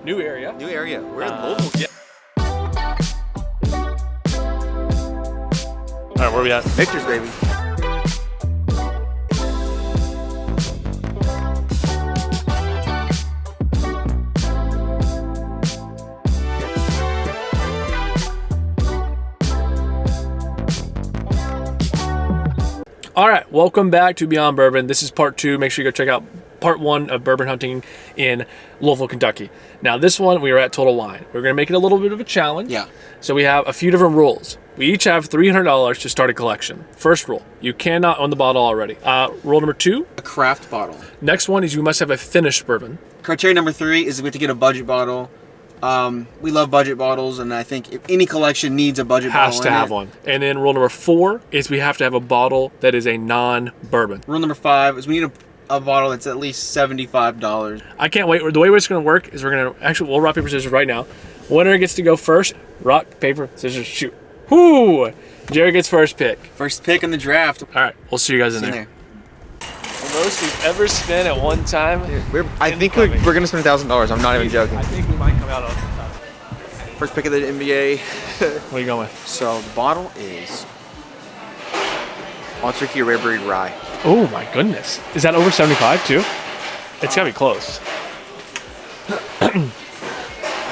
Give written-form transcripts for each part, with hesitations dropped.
New area. New area. We're in Louisville. Yeah. All right, where are we at? Victor's, baby. All right, welcome back to Beyond Bourbon. This is part 2. Make sure you go check out part 1 of bourbon hunting in Louisville, Kentucky. Now, this one, we are at Total Wine. We're going to make it a little bit of a challenge. Yeah. So we have a few different rules. We each have $300 to start a collection. First rule, you cannot own the bottle already. Rule number 2. A craft bottle. Next one is you must have a finished bourbon. Criteria number 3 is we have to get a budget bottle. We love budget bottles, and I think if any collection needs a budget bottle Has to have one. And then rule number 4 is we have to have a bottle that is a non-bourbon. Rule number 5 is we need a bottle that's at least $75. I can't wait. The way it's going to work is we'll rock, paper, scissors right now. Winner gets to go first. Rock, paper, scissors, shoot. Whoo! Jared gets first pick. First pick in the draft. All right, we'll see you guys in there. The most we've ever spent at one time. I think we're going to spend $1,000. I'm not even joking. I think we might come out on top. First pick of the NBA. What are you going with? So the bottle is Wild Turkey Rare Breed Rye. Oh my goodness. Is that over 75 too? It's got to be close. I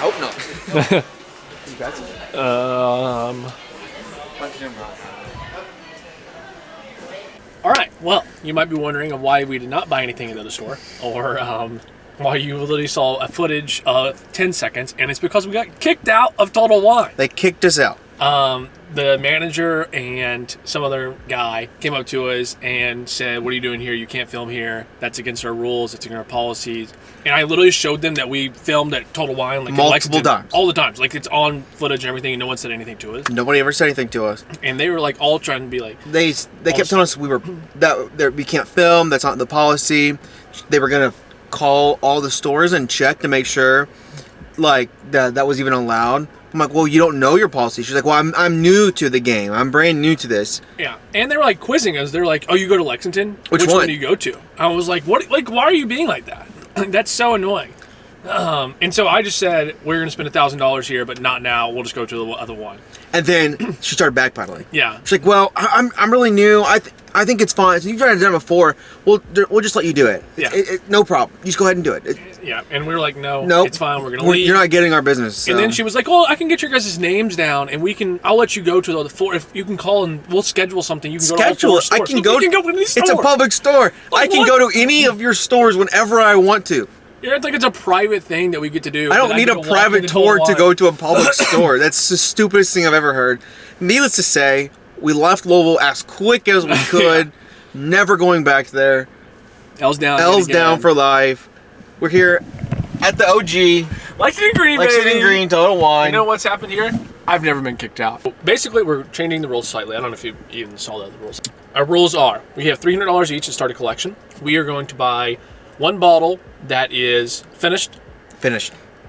hope not. All right. Well, you might be wondering of why we did not buy anything at the store, or why you literally saw a footage of 10 seconds, and it's because we got kicked out of Total Wine. They kicked us out. The manager and some other guy came up to us and said, "What are you doing here? You can't film here. That's against our rules. It's against our policies." And I literally showed them that we filmed at Total Wine like multiple times. All the times. Like, it's on footage and everything, and no one said anything to us. Nobody ever said anything to us. And they were like all trying to be like, They kept telling us we can't film. That's not the policy. They were gonna call all the stores and check to make sure like that was even allowed. I'm like, well, you don't know your policy. She's like, well, I'm new to the game. I'm brand new to this. Yeah, and they were like quizzing us. They're like, oh, you go to Lexington? Which one do you go to? I was like, what? Like, why are you being like that? That's so annoying. And so I just said, we're going to spend $1,000 here, but not now. We'll just go to the other one. And then she started backpedaling. Yeah. She's like, well, I'm really new. I think it's fine. So you've tried to do it before. We'll just let you do it. Yeah. No problem. You just go ahead and do it. Yeah. And we were like, no, it's fine. We're going to leave. You're not getting our business. So. And then she was like, well, I can get your guys' names down, and I'll let you go to the floor. If you can call and we'll schedule something. You can go to all 4 stores. I can go to any store. It's a public store. Like, I can go to any of your stores whenever I want to. Yeah, it's like it's a private thing that we get to do. I don't need a private tour to go to a public store. That's the stupidest thing I've ever heard. Needless to say, we left Louisville as quick as we could. Yeah. Never going back there. L's down. L's down for life. We're here at the OG. Lexington Green, baby. Lexington Green, Total Wine. You know what's happened here? I've never been kicked out. Basically, we're changing the rules slightly. I don't know if you even saw the other rules. Our rules are, we have $300 each to start a collection. We are going to buy one bottle that is finished.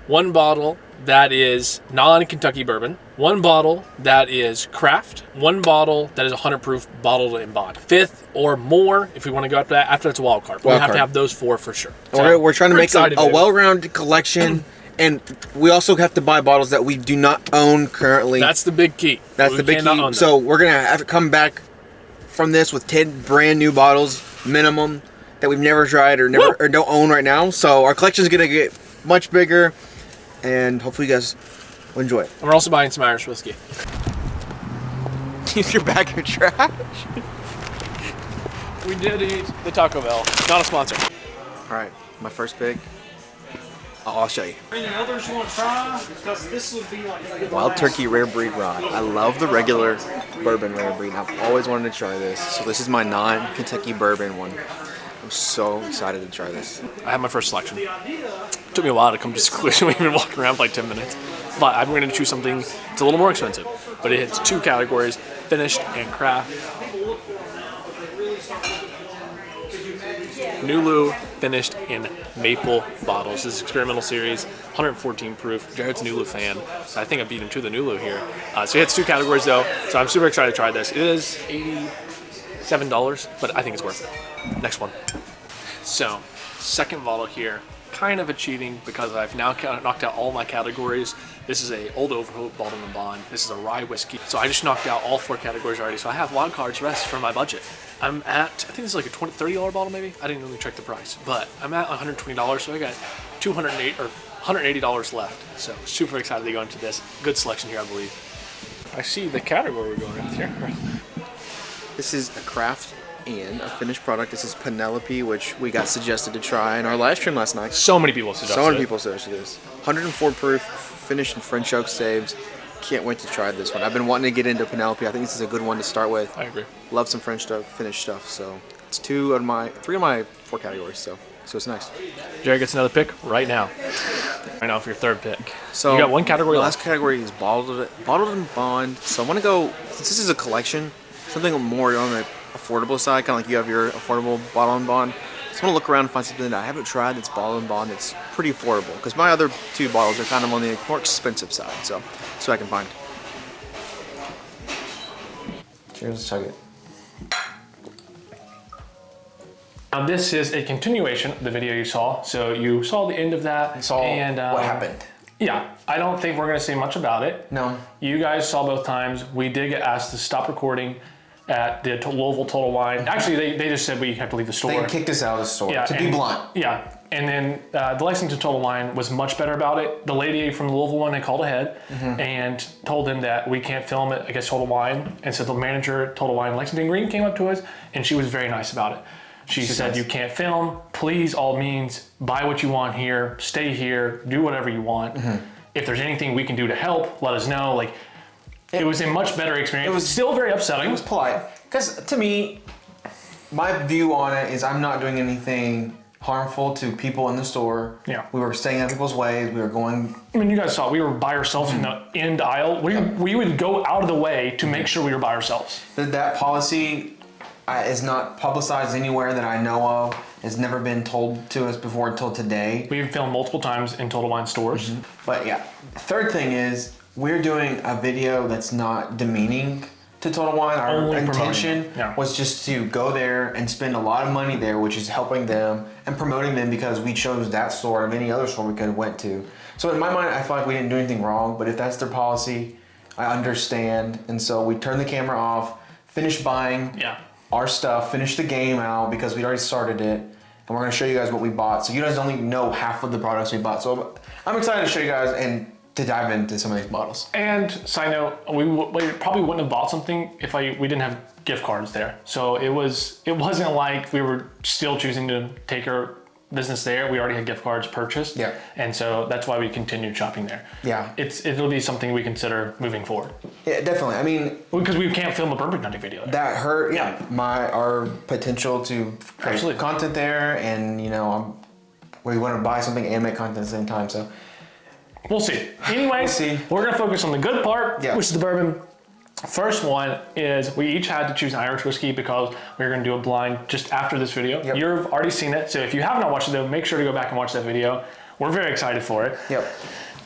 One bottle that is non-Kentucky bourbon. One bottle that is craft. One bottle that is 100 proof bottled and bond. 5th or more, if we want to go after that. After that's a wild card. We have to have those 4 for sure. So we're trying to make a well-rounded collection. And we also have to buy bottles that we do not own currently. That's the big key. That's the big key. So we're going to have to come back from this with 10 brand new bottles minimum that we've never tried or don't own right now. So our collection is going to get much bigger, and hopefully you guys will enjoy it. And we're also buying some Irish whiskey. Your bag of trash. We did eat the Taco Bell. Not a sponsor. All right, my first pick. I'll show you. Any others you want to try? Because this would be like Wild Turkey Rare Breed Rye. I love the regular bourbon Rare Breed. I've always wanted to try this. So this is my non-Kentucky bourbon one. I'm so excited to try this. I have my first selection. It took me a while to come to this conclusion. We've been walking around for like 10 minutes. But I'm going to choose something that's a little more expensive. But it hits 2 categories, finished and craft. Nulu finished in maple bottles. This is experimental series, 114 proof. Jared's a Nulu fan, so I think I beat him to the Nulu here. So he hits 2 categories though, so I'm super excited to try this. It is $87, but I think it's worth it. Next one. So, second bottle here kind of a cheating because I've now knocked out all my categories. This is a Old Overholt Bottled and Bond. This is a rye whiskey. So I just knocked out all 4 categories already. So I have wild cards rest for my budget. I'm at, I think this is like a $30 bottle maybe. I didn't really check the price, but I'm at $120. So I got $180 left. So super excited to go into this. Good selection here, I believe. I see the category we're going with here. This is a craft and a finished product. This is Penelope, which we got suggested to try in our live stream last night. So many people suggested So many people suggested this. 104 proof, finished in French oak staves. Can't wait to try this one. I've been wanting to get into Penelope. I think this is a good one to start with. I agree. Love some French oak finished stuff. So it's 3 of my 4 categories. So what's next? Jared gets another pick right now. Right now for your 3rd pick. So you got 1 category the left. last category is bottled and bond. So I want to go, since this is a collection, something more on the affordable side, kind of like you have your affordable bottle and bond. Just want to look around and find something that I haven't tried that's bottle and bond that's pretty affordable. Because my other 2 bottles are kind of on the more expensive side. So I can find. Cheers, chug it. Now this is a continuation of the video you saw. So you saw the end of that. And what happened. Yeah, I don't think we're gonna say much about it. No. You guys saw both times. We did get asked to stop recording at the Louisville Total Wine. Actually, they just said we have to leave the store. They kicked us out of the store, to be blunt. Yeah, and then the Lexington Total Wine was much better about it. The lady from the Louisville one, they called ahead and told them that we can't film it against Total Wine. And so the manager at Total Wine, Lexington Green, came up to us and she was very nice about it. She said, you can't film. Please, all means, buy what you want here, stay here, do whatever you want. If there's anything we can do to help, let us know. Like, it was a much better experience. It was still very upsetting. It was polite. Because to me, my view on it is I'm not doing anything harmful to people in the store. Yeah. We were staying out of people's ways. We were going. I mean, you guys saw, we were by ourselves in the end aisle. We would go out of the way to make sure we were by ourselves. That policy is not publicized anywhere that I know of. It's never been told to us before until today. We've filmed multiple times in Total Wine stores. But yeah, third thing is we're doing a video that's not demeaning to Total Wine. Our intention was just to go there and spend a lot of money there, which is helping them and promoting them because we chose that store of any other store we could have went to. So in my mind, I feel like we didn't do anything wrong, but if that's their policy, I understand. And so we turned the camera off, finished buying our stuff, finished the game out because we already started it. And we're gonna show you guys what we bought. So you guys only know half of the products we bought. So I'm excited to show you guys and to dive into some of these bottles. And side note, we probably wouldn't have bought something if we didn't have gift cards there. So it wasn't like we were still choosing to take our business there. We already had gift cards purchased. Yeah. And so that's why we continued shopping there. Yeah. It'll be something we consider moving forward. Yeah, definitely. I mean, because we can't film a bourbon hunting video there. That hurt our potential to create content there, and we want to buy something and make content at the same time. So we'll see. Anyways, we're gonna focus on the good part, which is the bourbon. First one is we each had to choose an Irish whiskey because we were going to do a blind just after this video. Yep. You've already seen it, so if you have not watched it though, make sure to go back and watch that video. We're very excited for it. Yep.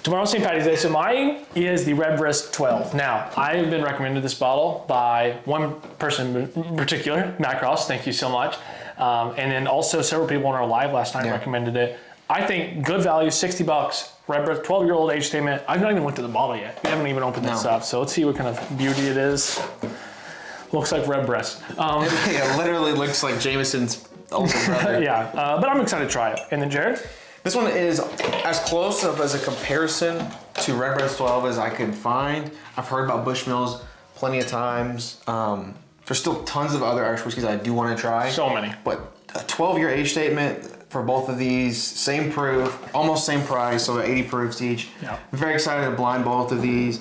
Tomorrow's St. Paddy's Day, so mine is the Redbreast 12. Now, I've been recommended this bottle by one person in particular, Matt Cross, thank you so much. And then also several people on our live last night recommended it. I think good value, $60. Redbreast, 12-year-old age statement. I've not even looked at the bottle yet. We haven't even opened this up, so let's see what kind of beauty it is. Looks like Redbreast. It literally looks like Jameson's older brother. But I'm excited to try it. And then Jared? This one is as close as a comparison to Redbreast 12 as I could find. I've heard about Bushmills plenty of times. There's still tons of other Irish whiskeys I do want to try. So many. But a 12-year age statement for both of these, same proof, almost same price, so 80 proofs each. Yeah. I'm very excited to blind both of these.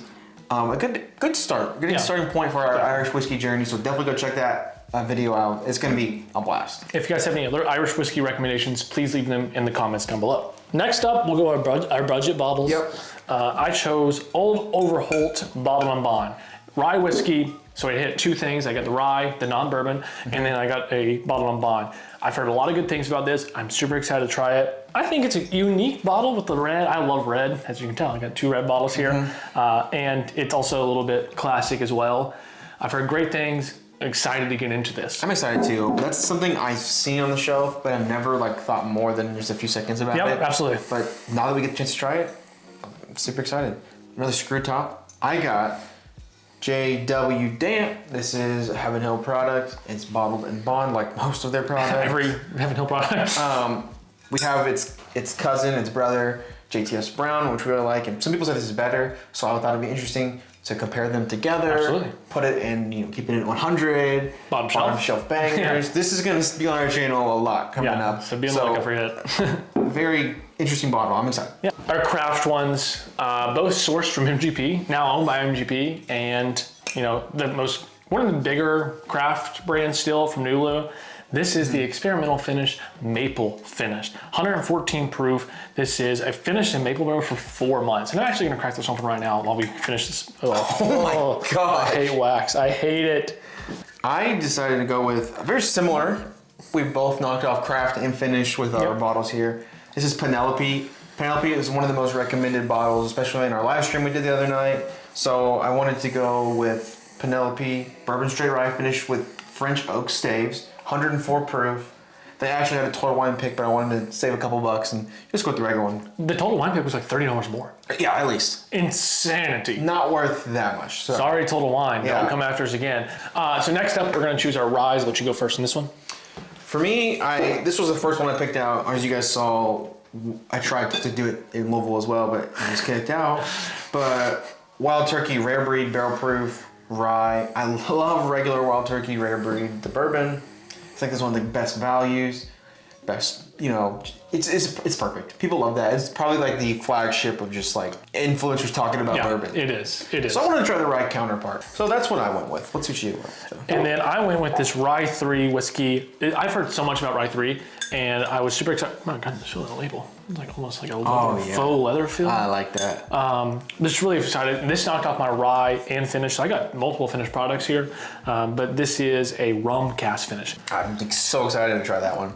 A good start, good starting point for our Irish whiskey journey. So definitely go check that video out. It's gonna be a blast. If you guys have any other Irish whiskey recommendations, please leave them in the comments down below. Next up, we'll go our budget bottles. Yep. I chose Old Overholt Bottled and Bond. Rye whiskey, so I hit 2 things. I got the rye, the non-bourbon, and then I got a Bottled and Bond. I've heard a lot of good things about this. I'm super excited to try it. I think it's a unique bottle with the red. I love red, as you can tell. I got 2 red bottles here. And it's also a little bit classic as well. I've heard great things. excited to get into this. I'm excited too. That's something I've seen on the shelf, but I've never like thought more than just a few seconds about it. Yep, absolutely. But now that we get the chance to try it, I'm super excited. Another screw top. I got JW Damp. This is a Heaven Hill product. It's bottled in bond like most of their products. Every Heaven Hill product. We have its cousin, its brother, JTS Brown, which we really like. And some people say this is better, so I thought it'd be interesting to compare them together. Absolutely. Put it in, keep it at 100. Bottom shelf bangers. Yeah. This is going to be on our channel a lot coming up. So be on the lookout for it. Very interesting bottle. I'm excited. Yeah. Our craft ones, both sourced from MGP, now owned by MGP, and one of the bigger craft brands still from Nulu. This is the experimental finish, maple finished, 114 proof. This is a finished in maple barrel for 4 months. And I'm actually gonna crack this open right now while we finish this. Oh my God. I hate wax, I hate it. I decided to go with very similar. We both knocked off craft and finish with our bottles here. This is Penelope. Penelope is one of the most recommended bottles, especially in our live stream we did the other night. So I wanted to go with Penelope Bourbon Straight Rye finish with French oak staves, 104 proof. They actually had a Total Wine pick, but I wanted to save a couple bucks and just go with the regular one. The Total Wine pick was like $30 more. Yeah, at least. Insanity. Not worth that much. So. Sorry, Total Wine. Don't come after us again. So next up, we're gonna choose our ryes. I'll let you go first in this one. For me, this was the first one I picked out. As you guys saw, I tried to do it in Louisville as well, but I was kicked out. But Wild Turkey Rare Breed Barrel Proof Rye. I love regular Wild Turkey Rare Breed, the bourbon. I think it's one of the best values, it's perfect. People love that. It's probably like the flagship of just like influencers talking about bourbon. It is. It is. So I wanted to try the rye counterpart. So that's what I went with. What's what you went with? And then I went with this Rye 3 whiskey. I've heard so much about Rye 3, and I was super excited. Oh my God, just feel that label. It's like almost like a faux leather feel. I like that. Just really excited. This knocked off my rye and finish. So I got multiple finished products here, but this is a rum cask finish. I'm so excited to try that one.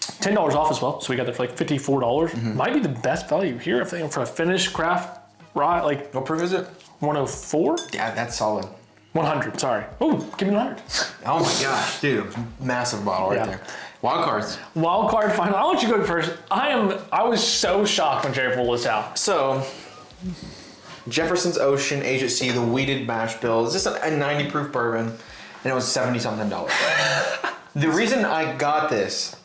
$10 off as well, so we got that for like $54. Might be the best value here if they for a finished craft rye. Like, what proof is it? 104. Yeah, that's solid. 100. Sorry. Oh, give me 100. Oh my gosh, dude, massive bottle right there. Wild cards. Wild card final. I'll let you go first. I was so shocked when Jerry pulled this out. So, Jefferson's Ocean Age at Sea, the wheated mash bill. It's just a 90 proof bourbon, and it was $70-something. The reason I got this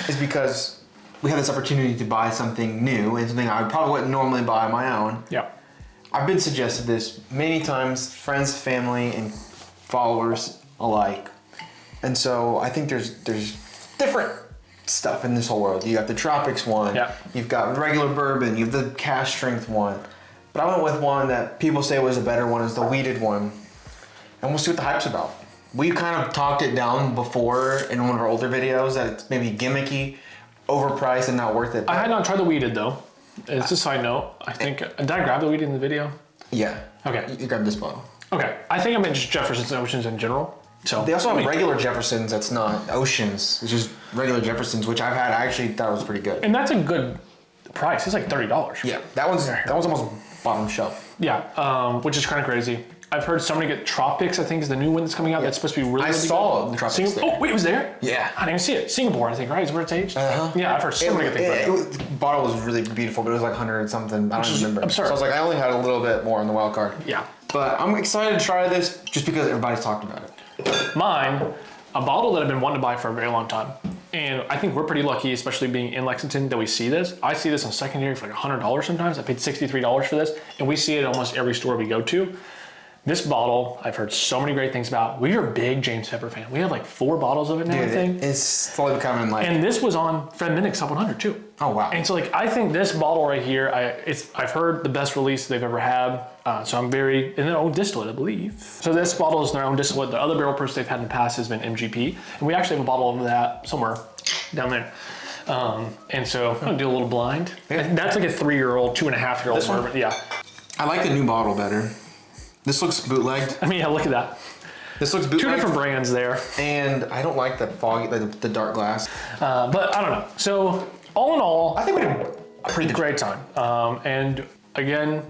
is because we had this opportunity to buy something new and something I probably wouldn't normally buy on my own. Yeah. I've been suggested this many times, friends, family, and followers alike. And so I think there's different stuff in this whole world. You got the Tropics one, you've got regular bourbon, you have the cask strength one. But I went with one that people say was a better one, is the wheated one. And we'll see what the hype's about. We kind of talked it down before in one of our older videos that it's maybe gimmicky, overpriced, and not worth it. I had not tried the wheated though. It's a side note. I think, did I grab the wheated in the video? Yeah. Okay. You grabbed this bottle. Okay. I think I meant just Jefferson's Oceans in general. So they also have regular Jeffersons that's not Oceans. It's just regular Jeffersons, which I've had. I actually thought was pretty good. And that's a good price. It's like $30. Yeah. That one's almost bottom shelf. Yeah. Which is kind of crazy. I've heard somebody get Tropics, I think is the new one that's coming out. That's supposed to be really, I really saw good. the Tropics there. Oh, wait, it was there? Yeah. I didn't even see it. Singapore, I think, right? Is where it's aged? Yeah, I've heard so many good things about it. The bottle was really beautiful, but it was like 100 something. I don't remember. Absurd. So I was like, I only had a little bit more on the wild card. Yeah. But I'm excited to try this just because everybody's talked about it. Mine, a bottle that I've been wanting to buy for a very long time. And I think we're pretty lucky, especially being in Lexington, that we see this. I see this on secondary for like $100 sometimes. I paid $63 for this, and we see it at almost every store we go to. This bottle, I've heard so many great things about. We are a big James Pepper fan. We have like 4 bottles of it now, I think. It's slowly becoming like... And this was on Fred Minnick's Top 100 too. Oh, wow. And so like, I think this bottle right here, I've heard the best release they've ever had. So I'm in their own distillate, I believe. So this bottle is their own distillate. The other barrel proofs they've had in the past has been MGP. And we actually have a bottle of that somewhere down there. And so I'm gonna do a little blind. Yeah. That's like a 3-year-old, 2.5-year-old bourbon. Yeah. I like the new bottle better. This looks bootlegged. I mean, yeah, look at that. This looks bootlegged. 2 different brands there. And I don't like the foggy, the dark glass. But I don't know. So all in all, I think we did a pretty great time. And again,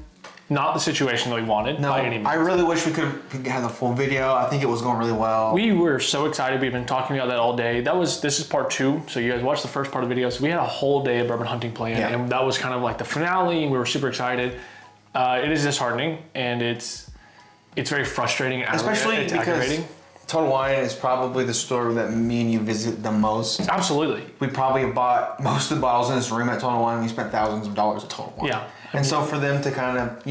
not the situation that we wanted by any means. I really wish we could have the full video. I think it was going really well. We were so excited. We've been talking about that all day. This is part 2. So you guys watched the first part of the video. So we had a whole day of bourbon hunting planned, and that was kind of like the finale. We were super excited. It is disheartening, and it's very frustrating. Especially because Total Wine is probably the store that me and you visit the most. Absolutely. We probably have bought most of the bottles in this room at Total Wine. We spent thousands of dollars at Total Wine. Yeah. And so for them to kind of,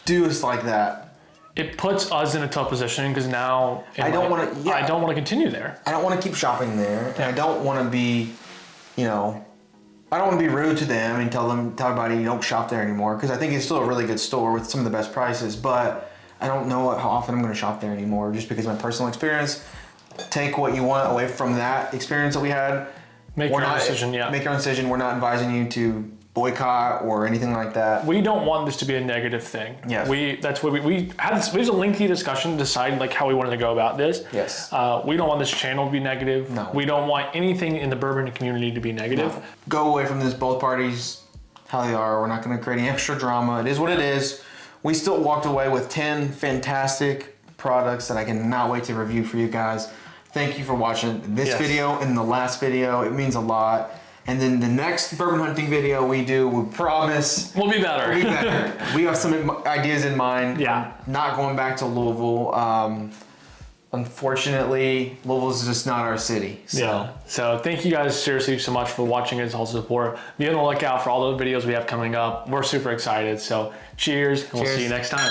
do us like that. It puts us in a tough position because now I don't want to continue there. I don't want to keep shopping there. And I don't want to be, I don't want to be rude to them and tell everybody you don't shop there anymore, because I think it's still a really good store with some of the best prices, but I don't know how often I'm going to shop there anymore just because of my personal experience. Take what you want away from that experience that we had. Make your own decision, Make your own decision. We're not advising you to boycott or anything like that. We don't want this to be a negative thing. Yes. That's what we had. It was a lengthy discussion to decide like how we wanted to go about this. Yes. We don't want this channel to be negative. No. We don't want anything in the bourbon community to be negative. No. Go away from this, both parties, how they are. We're not going to create any extra drama. It is what it is. We still walked away with 10 fantastic products that I cannot wait to review for you guys. Thank you for watching this video and the last video. It means a lot. And then the next bourbon hunting video we do, we promise we'll be better. We'll be better. We have some ideas in mind. Yeah. Not going back to Louisville. Unfortunately, Louisville's just not our city. So. Yeah. So thank you guys seriously so much for watching and also support. Be on the lookout for all those videos we have coming up. We're super excited. So cheers, and we'll see you next time.